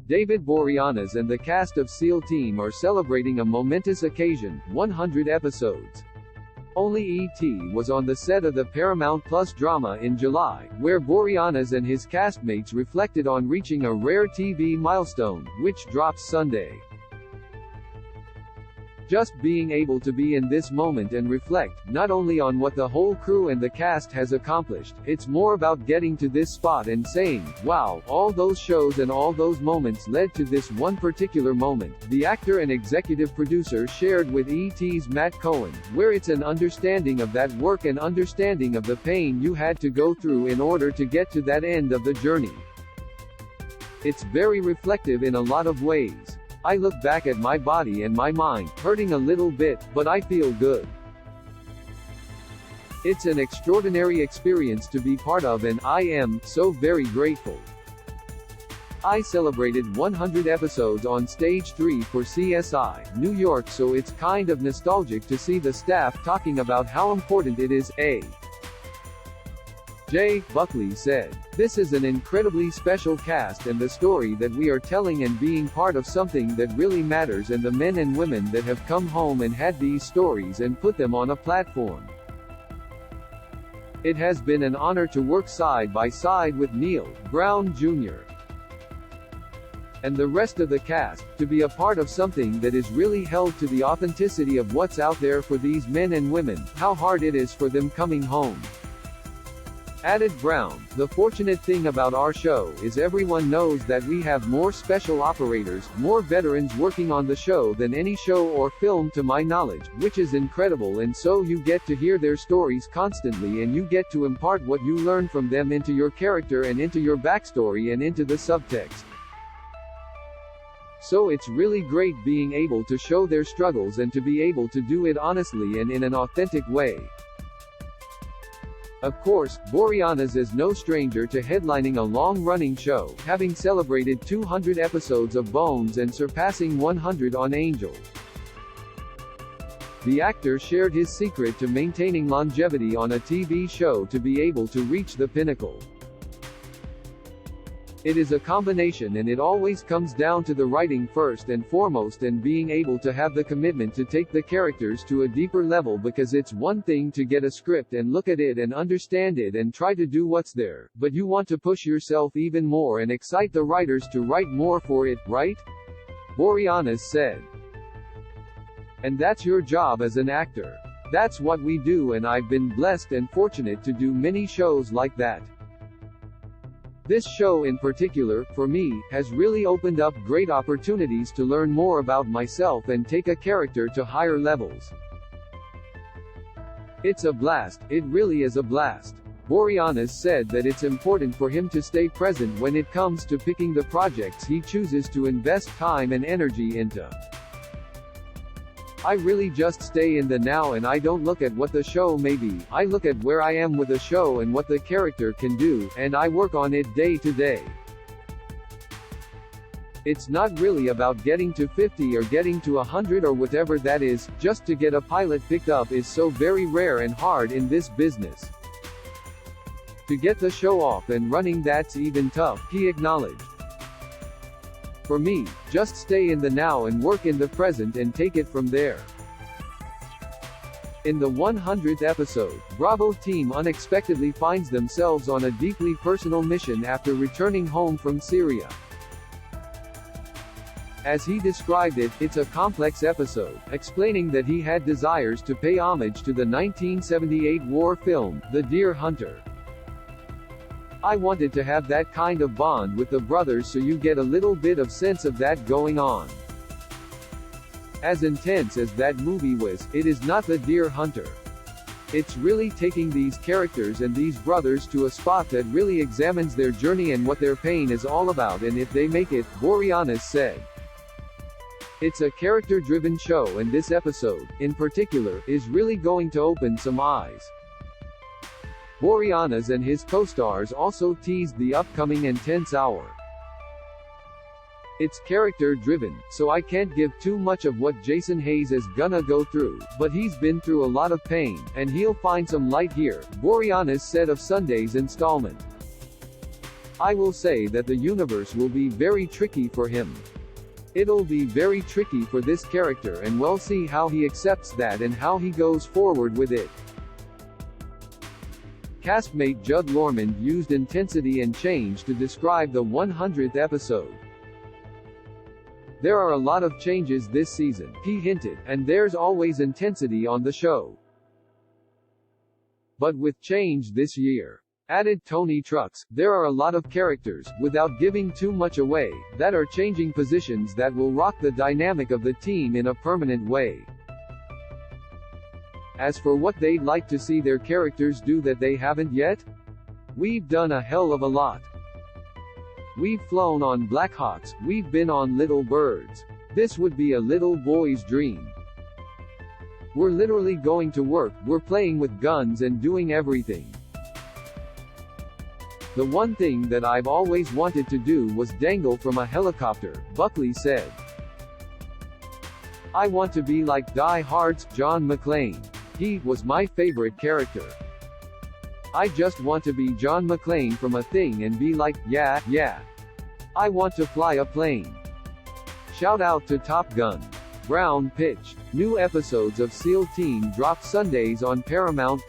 David Boreanaz and the cast of SEAL Team are celebrating a momentous occasion, 100 episodes. Only E.T. was on the set of the Paramount Plus drama in July, where Boreanaz and his castmates reflected on reaching a rare TV milestone, which drops Sunday. Just being able to be in this moment and reflect, not only on what the whole crew and the cast has accomplished, it's more about getting to this spot and saying, wow, all those shows and all those moments led to this one particular moment, the actor and executive producer shared with E.T.'s Matt Cohen, where it's an understanding of that work and understanding of the pain you had to go through in order to get to that end of the journey. It's very reflective in a lot of ways. I look back at my body and my mind, hurting a little bit, but I feel good. It's an extraordinary experience to be part of and I am so very grateful. I celebrated 100 episodes on Stage 3 for CSI, New York, so it's kind of nostalgic to see the staff talking about how important it is, J. Buckley said. This is an incredibly special cast and the story that we are telling and being part of something that really matters and the men and women that have come home and had these stories and put them on a platform. It has been an honor to work side by side with Neil Brown Jr. and the rest of the cast, to be a part of something that is really held to the authenticity of what's out there for these men and women, how hard it is for them coming home. Added Brown, the fortunate thing about our show is everyone knows that we have more special operators, more veterans working on the show than any show or film to my knowledge, which is incredible, and so you get to hear their stories constantly and you get to impart what you learn from them into your character and into your backstory and into the subtext. So it's really great being able to show their struggles and to be able to do it honestly and in an authentic way. Of course, Boreanaz is no stranger to headlining a long-running show, having celebrated 200 episodes of Bones and surpassing 100 on Angel. The actor shared his secret to maintaining longevity on a TV show to be able to reach the pinnacle. It is a combination and it always comes down to the writing first and foremost and being able to have the commitment to take the characters to a deeper level, because it's one thing to get a script and look at it and understand it and try to do what's there, but you want to push yourself even more and excite the writers to write more for it, right? Boreanaz said. And that's your job as an actor. That's what we do, and I've been blessed and fortunate to do many shows like that. This show in particular, for me, has really opened up great opportunities to learn more about myself and take a character to higher levels. It's a blast, it really is a blast. Boreanaz said that it's important for him to stay present when it comes to picking the projects he chooses to invest time and energy into. I really just stay in the now and I don't look at what the show may be, I look at where I am with the show and what the character can do, and I work on it day to day. It's not really about getting to 50 or getting to 100 or whatever that is, just to get a pilot picked up is so very rare and hard in this business. To get the show off and running, that's even tough, he acknowledged. For me, just stay in the now and work in the present and take it from there. In the 100th episode, Bravo team unexpectedly finds themselves on a deeply personal mission after returning home from Syria. As he described it, it's a complex episode, explaining that he had desires to pay homage to the 1978 war film, The Deer Hunter. I wanted to have that kind of bond with the brothers, so you get a little bit of sense of that going on. As intense as that movie was, it is not The Deer Hunter. It's really taking these characters and these brothers to a spot that really examines their journey and what their pain is all about, and if they make it, Boreanaz said. It's a character-driven show, and this episode, in particular, is really going to open some eyes. Boreanaz and his co-stars also teased the upcoming intense hour. It's character-driven, so I can't give too much of what Jason Hayes is gonna go through, but he's been through a lot of pain, and he'll find some light here, Boreanaz said of Sunday's installment. I will say that the universe will be very tricky for him. It'll be very tricky for this character, and we'll see how he accepts that and how he goes forward with it. Castmate Judd Lormond used intensity and change to describe the 100th episode. There are a lot of changes this season, he hinted, and there's always intensity on the show. But with change this year, added Tony Trucks, there are a lot of characters, without giving too much away, that are changing positions that will rock the dynamic of the team in a permanent way. As for what they'd like to see their characters do that they haven't yet, we've done a hell of a lot. We've flown on Blackhawks, we've been on Little Birds. This would be a little boy's dream. We're literally going to work, we're playing with guns and doing everything. The one thing that I've always wanted to do was dangle from a helicopter, Buckley said. I want to be like Die Hard's John McClane. He was my favorite character. I just want to be John McClane from a thing and be like, yeah. I want to fly a plane. Shout out to Top Gun. Brown pitched. New episodes of SEAL Team drop Sundays on Paramount+.